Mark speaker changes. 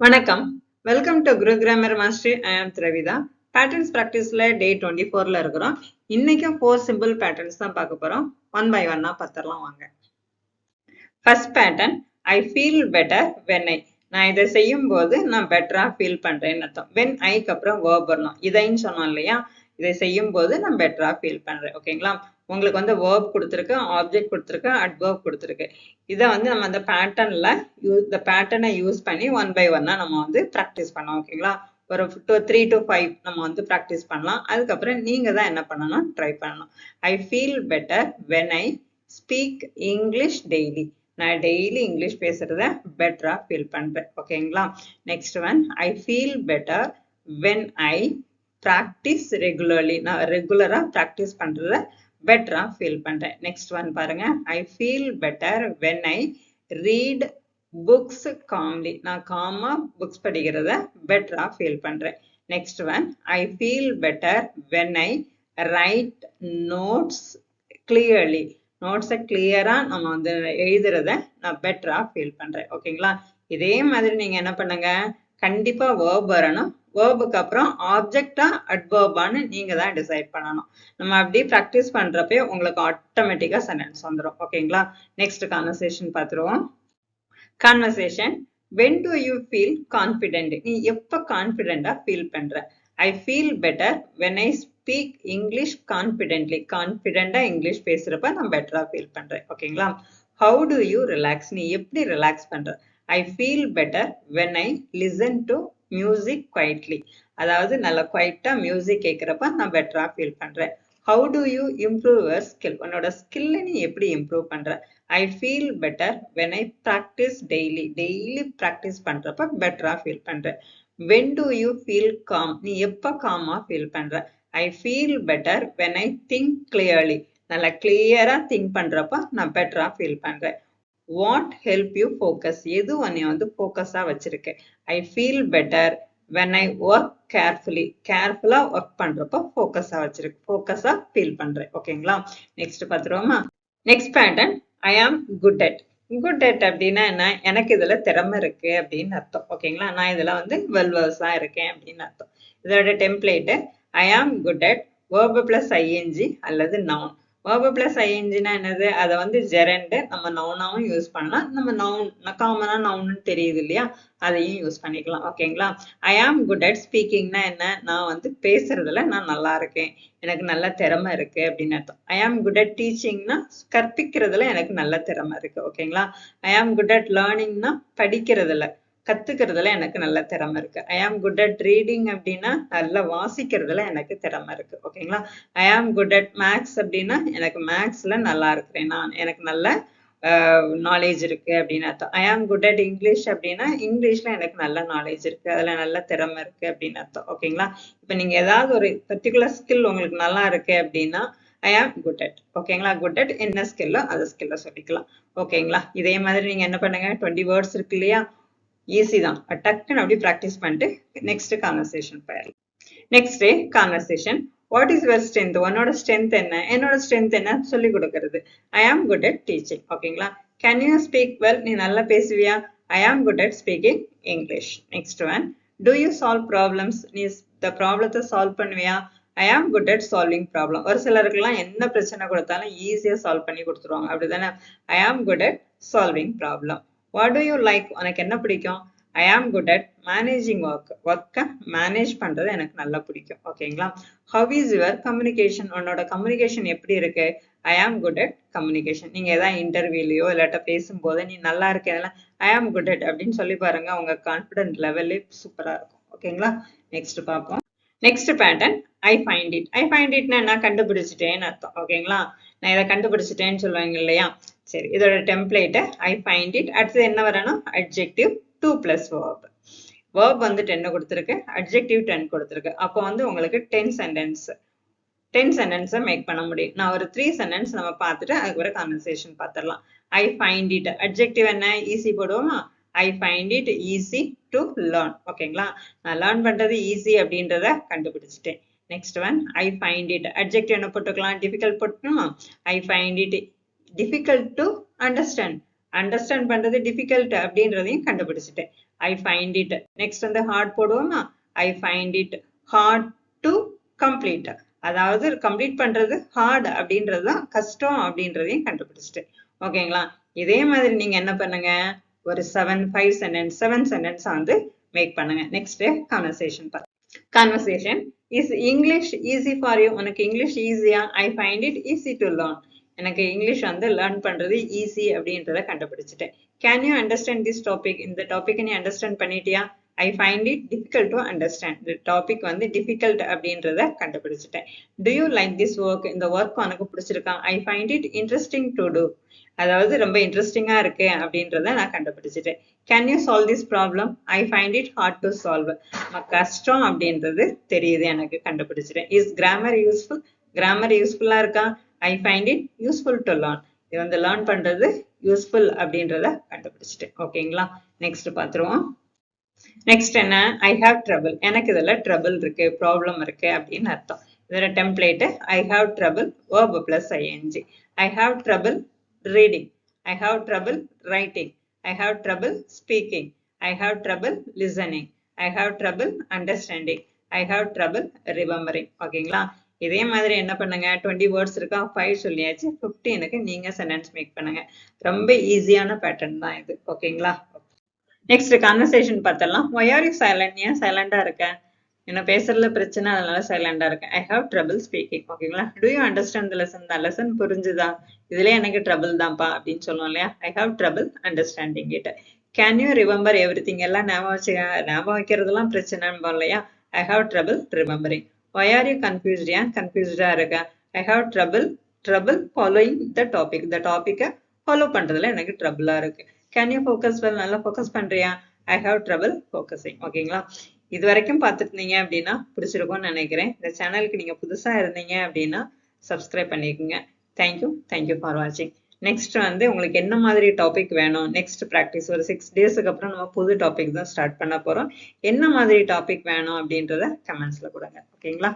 Speaker 1: வணக்கம். Welcome to Guru grammar master. I am Thiravitha. Patterns பிராக்டிஸ்ல டே 24ல இருக்கிறோம். இன்னைக்கும் 4 சிம்பிள் பேட்டர்ன்ஸ் தான் பார்க்க போறோம். ஒன் பை ஒன்னா பார்த்துடலாம் வாங்க. First pattern, I feel better when ஐ. நான் இதை செய்யும் போது நான் பெட்டரா ஃபீல் பண்றேன்னு அர்த்தம். வென் ஐக்கு அப்புறம் வேர்ப் வரணும். இதைன்னு சொன்னோம் இல்லையா, இதை செய்யும் போது நான் பெட்டரா ஃபீல் பண்றேன். ஓகேங்களா? உங்களுக்கு வந்து வேர்ப் கொடுத்துருக்கு, ஆப்ஜெக்ட் கொடுத்துருக்கு, அட்வர்ப் கொடுத்துருக்கு. இதை வந்து நம்ம அந்த பேட்டர்ன்ல இந்த பேட்டர்னை யூஸ் பண்ணி ஒன் பை ஒன்னா நம்ம வந்து ப்ராக்டிஸ் பண்ணோம். ஓகேங்களா? ஒரு 3 to 5 நம்ம வந்து ப்ராக்டிஸ் பண்ணலாம். அதுக்கப்புறம் நீங்க தான் என்ன பண்ணணும், ட்ரை பண்ணணும். ஐ feel better when I speak English daily. நான் டெய்லி இங்கிலீஷ் பேசுறத பெட்டரா ஃபீல் பண்றேன். ஓகேங்களா? Next one, I feel better when I practice regularly. நான் ரெகுலரா ப்ராக்டிஸ் பண்றத பெட்டரா ஃபீல் பண்றேன். நெக்ஸ்ட் ஒன் பாருங்க, I feel better when I read books calmly. நான் காமா புக்ஸ் படிக்கிறத பெட்டரா ஃபீல் பண்றேன். Next one, I feel better when I write notes clearly. நோட்ஸை கிளியரா நம்ம வந்து எழுதுறத நான் பெட்டரா ஃபீல் பண்றேன். ஓகேங்களா? இதே மாதிரி நீங்க என்ன பண்ணுங்க, கண்டிப்பா வேர்ப் வரணும். வேர்புக்கு அப்புறம் ஆப்ஜெக்டா அட்வர்பான்னு நீங்க தான் டிசைட் பண்ணணும். நம்ம அப்படியே ப்ராக்டிஸ் பண்றப்பே உங்களுக்கு ஆட்டோமேட்டிக்கா சென்டென்ஸ் வந்துடும். ஓகேங்களா? நெக்ஸ்ட் கான்வர்சேஷன் பார்த்துருவோம். Conversation, when do you feel confident? நீ எப்ப கான்ஃபிடென்ட்டா ஃபீல் பண்ற? I feel better when I speak English confidently. கான்ஃபிடென்ட்டா இங்கிலீஷ் பேசுறப்ப நான் பெட்டரா ஃபீல் பண்றேன். ஓகேங்களா? How do you relax? நீ எப்படி ரிலாக்ஸ் பண்ற? I feel better when I listen to music quietly. அதாவது நல்ல குவைட்டா மியூசிக் கேட்கிறப்ப நான் பெட்டரா ஃபீல் பண்றேன். How do you improve your skill? உன்னோட ஸ்கில்லை நீ எப்படி இம்ப்ரூவ் பண்ற? I feel better when I practice daily. Daily practice பண்றப்ப பெட்டரா ஃபீல் பண்றேன். When do you feel calm? நீ எப்ப காமா ஃபீல் பண்ற? I feel better when I think clearly. நல்லா கிளியரா திங்க் பண்றப்ப நான் பெட்டரா ஃபீல் பண்றேன். What help you focus? எது உன்னை வந்து ஃபோக்கஸா வச்சிருக்கு? I feel better when I work carefully. கேர்ஃபுல்லா ஒர்க் பண்றப்ப ஃபோக்கஸா வச்சிருக்கு, ஃபோக்கஸா ஃபீல் பண்றேன். ஓகேங்களா? Next பார்த்துருவோமா? Next pattern, I am good at. Good at அப்படின்னா என்ன? எனக்கு இதுல திறமை இருக்கு அப்படின்னு அர்த்தம். ஓகேங்களா? நான் இதுல வந்து வெல்வர்ஸா இருக்கேன் அப்படின்னு அர்த்தம். இதோட template, I am good at verb plus ing அல்லது noun. verb plus ing னா என்னது? அதை வந்து ஜெரண்ட் நம்ம நவுனாவும் யூஸ் பண்ணலாம். நம்ம நவுன் காமனா நவுன்னு தெரியுது இல்லையா, அதையும் யூஸ் பண்ணிக்கலாம். ஓகேங்களா? ஐ ஆம் குட் அட் ஸ்பீக்கிங்னா என்ன? நான் வந்து பேசுறதுல நான் நல்லா இருக்கேன், எனக்கு நல்ல திறமை இருக்கு அப்படின்னு அர்த்தம். ஐ ஆம் குட் அட் டீச்சிங்னா கற்பிக்கிறதுல எனக்கு நல்ல திறமை இருக்கு. ஓகேங்களா? ஐ ஆம் குட் அட் லேர்னிங்னா படிக்கிறதுல கத்துக்கிறதுல எனக்கு நல்ல திறமை இருக்கு. ஐ ஆம் குட் அட் ரீடிங் அப்படின்னா நல்லா வாசிக்கிறதுல எனக்கு திறமை இருக்கு. ஓகேங்களா? ஐ ஆம் குட் அட் மேக்ஸ் அப்படின்னா எனக்கு மேக்ஸ்ல நல்லா இருக்கிறேன், நான் எனக்கு நல்ல நாலேஜ் இருக்கு அப்படின்னு அர்த்தம். ஐ ஆம் குட் அட் இங்கிலீஷ் அப்படின்னா இங்கிலீஷ்ல எனக்கு நல்ல நாலேஜ் இருக்கு, அதுல நல்ல திறமை இருக்கு அப்படின்னு அர்த்தம். ஓகேங்களா? இப்ப நீங்க ஏதாவது ஒரு பர்டிகுலர் ஸ்கில் உங்களுக்கு நல்லா இருக்கு அப்படின்னா ஐ ஆம் குட் அட். ஓகேங்களா? குட் அட் என்ன ஸ்கில்லோ அந்த ஸ்கில்ல சொல்லிக்கலாம். ஓகேங்களா? இதே மாதிரி நீங்க என்ன பண்ணுங்க, 20 வேர்ட்ஸ் இருக்கு இல்லையா, ஈஸி தான். டக்குன்னு அப்படி ப்ராக்டிஸ் பண்ணிட்டு நெக்ஸ்ட் கான்வர்சேஷன் போயிடலாம். Next conversation, what is your strength? உன்னோட ஸ்ட்ரென்த் என்ன? என்னோட ஸ்ட்ரென்த் என்ன சொல்லி கொடுக்கறது. I am good at teaching. ஓகேங்களா? Can you speak well? நீ நல்லா பேசுவியா? I am good at speaking English. Next one, do you solve problems? நீ இந்த ப்ராப்ளத்தை சால்வ் பண்ணுவியா? ஐ am good at solving problem. ஒரு சிலருக்குலாம் என்ன பிரச்சனை கொடுத்தாலும் ஈஸியா சால்வ் பண்ணி கொடுத்துருவாங்க, அப்படிதானே? ஐ am good at solving problem. What to you like? உனக்கு என்ன பிடிக்கும்? ஐ am good at managing work. ஒர்க்கை மேனேஜ் பண்றது எனக்கு நல்லா பிடிக்கும். ஓகேங்களா? How is your communication? உன்னோட கம்யூனிகேஷன் எப்படி இருக்கு? ஐ ஆம் குட் அட் கம்யூனிகேஷன். நீங்க ஏதாவது இன்டர்வியூலயோ இல்லாட்ட பேசும்போது நீ நல்லா இருக்கேன், ஐ ஆம் குட் அட் அப்படின்னு சொல்லி பாருங்க, உங்க கான்பிடன்ட் லெவலே சூப்பரா இருக்கும். ஓகேங்களா? நெக்ஸ்ட் பார்ப்போம். Next pattern, I find it. I find இட்னா நான் கண்டுபிடிச்சிட்டேன்னு அர்த்தம். ஓகேங்களா? நான் இதை கண்டுபிடிச்சிட்டேன்னு சொல்லுவாங்க இல்லையா, சரி. இதோட டெம்ப்ளேட் ஐ ஃபைண்ட் இட். அடுத்தது என்ன வரணும்? Adjective 2 plus verb. verb வந்து 10 கொடுத்துருக்கு, அட்ஜெக்டிவ் 10 கொடுத்துருக்கு. அப்போ வந்து உங்களுக்கு 10 சென்டென்ஸை மேக் பண்ண முடியும். நான் ஒரு 3 சென்டென்ஸ் நம்ம பார்த்துட்டு அதுக்கு ஒரு கான்வர்சேஷன் பார்த்துடலாம். ஐ ஃபைண்ட் இட் அட்ஜெக்டிவ் என்ன? ஈஸி போடுவோமா? I find it easy to learn. ஓகேங்களா? நான் லேர்ன் பண்றது ஈஸி அப்படின்றத கண்டுபிடிச்சிட்டேன். Next one, I find it adjective என்ன போட்டுக்கலாம்? டிஃபிகல்ட் போட்டுக்கணுமா? I find it difficult to understand. Understand பண்றது டிஃபிகல்ட் அப்படின்றதையும் கண்டுபிடிச்சிட்டேன். I find it. Next வந்து hard போடுவோமா? I find it hard to complete. அதாவது கம்ப்ளீட் பண்றது hard அப்படின்றது தான் கஷ்டம் அப்படின்றதையும் கண்டுபிடிச்சிட்டு ஓகேங்களா? இதே மாதிரி நீங்க என்ன பண்ணுங்க, ஒரு 7 sentence வந்து மேக் பண்ணுங்க. நெக்ஸ்ட் கான்வர்சேஷன் பாருங்க. Conversation. Is English easy for you? உனக்கு இங்கிலீஷ் ஈஸியா? I find it easy to learn. எனக்கு இங்கிலீஷ் வந்து லேர்ன் பண்றது ஈஸி அப்படின்றத கண்டுபிடிச்சிட்டேன். Can you understand this topic? இந்த டாபிக் நீ அண்டர்ஸ்டாண்ட் பண்ணிட்டியா? I find it difficult to understand. இந்த டாபிக் வந்து difficult அப்படின்றத கண்டுபிடிச்சிட்டேன். Do you like this work? இந்த ஒர்க் உனக்கு பிடிச்சிருக்கா? I find it interesting to do. அதாவது ரொம்ப இன்ட்ரெஸ்டிங்கா இருக்கு அப்படின்றத நான் கண்டுபிடிச்சிட்டேன். Can you solve this problem? I find it hard to solve. கஷ்டம் அப்படின்றது தெரியுது எனக்கு கண்டுபிடிச்சிட்டேன். Is grammar useful? கிராமர் யூஸ்ஃபுல்லா இருக்கா? I find it useful to learn. இது வந்து லேர்ன் பண்றது யூஸ்ஃபுல் அப்படின்றத கண்டுபிடிச்சிட்டேன். ஓகேங்களா? நெக்ஸ்ட் பாத்துருவோம். நெக்ஸ்ட் என்ன? I have trouble. எனக்கு இதுல trouble இருக்கு, ப்ராப்ளம் இருக்கு அப்படின்னு அர்த்தம். இதோட template I have trouble verb plus ing. I have trouble reading. I have trouble writing. I have trouble speaking. I have trouble listening. I have trouble understanding. I have trouble remembering. ஓகேங்களா? இதே மாதிரி என்ன பண்ணுங்க, 20 words இருக்கா, 5 சொல்லியாச்சு, 15க்கு நீங்க sentence make பண்ணுங்க. ரொம்ப ஈஸியான பேட்டர்ன் தான் இது. ஓகேங்களா? நெக்ஸ்ட் கான்வர்சேஷன் பார்த்தலாம். Why are you silent? ஏன் சைலண்டா இருக்க? என்ன பேசுறதுல பிரச்சனை, அதனால சைலண்டா இருக்கேன். I have trouble speaking. ஓகேங்களா? Do you understand the lesson? The lesson புரிஞ்சுதா? இதுல எனக்கு ட்ரபிள் தான்ப்பா அப்படின்னு சொல்லுவோம் இல்லையா? I have trouble understanding it. Can you remember everything? எல்லாம் ஞாபகம் வைக்கிறதுலாம் பிரச்சனைன்னு இல்லையா? I have trouble remembering. Why are you confused? ஏன் கன்ஃபியூஸ்டா இருக்க? I have trouble following the topic. The topic-அ ஃபாலோ பண்றதுல எனக்கு ட்ரபிளா இருக்கு. Can you focus well? நல்லா ஃபோக்கஸ் பண்றியா? I have trouble focusing. ஓகேங்களா? இது வரைக்கும் பார்த்துருந்தீங்க அப்படின்னா பிடிச்சிருக்கும்னு நினைக்கிறேன். இந்த சேனலுக்கு நீங்க புதுசா இருந்தீங்க அப்படின்னா சப்ஸ்கிரைப் பண்ணிக்கோங்க. தேங்க்யூ ஃபார் வாட்சிங். நெக்ஸ்ட் வந்து உங்களுக்கு என்ன மாதிரி டாபிக் வேணும், நெக்ஸ்ட் ப்ராக்டிஸ் ஒரு 6 டேஸ்க்கு அப்புறம் நம்ம புது டாபிக் தான் ஸ்டார்ட் பண்ண போறோம். என்ன மாதிரி டாபிக் வேணும் அப்படின்றத கமெண்ட்ஸ்ல கொடுங்க. ஓகேங்களா?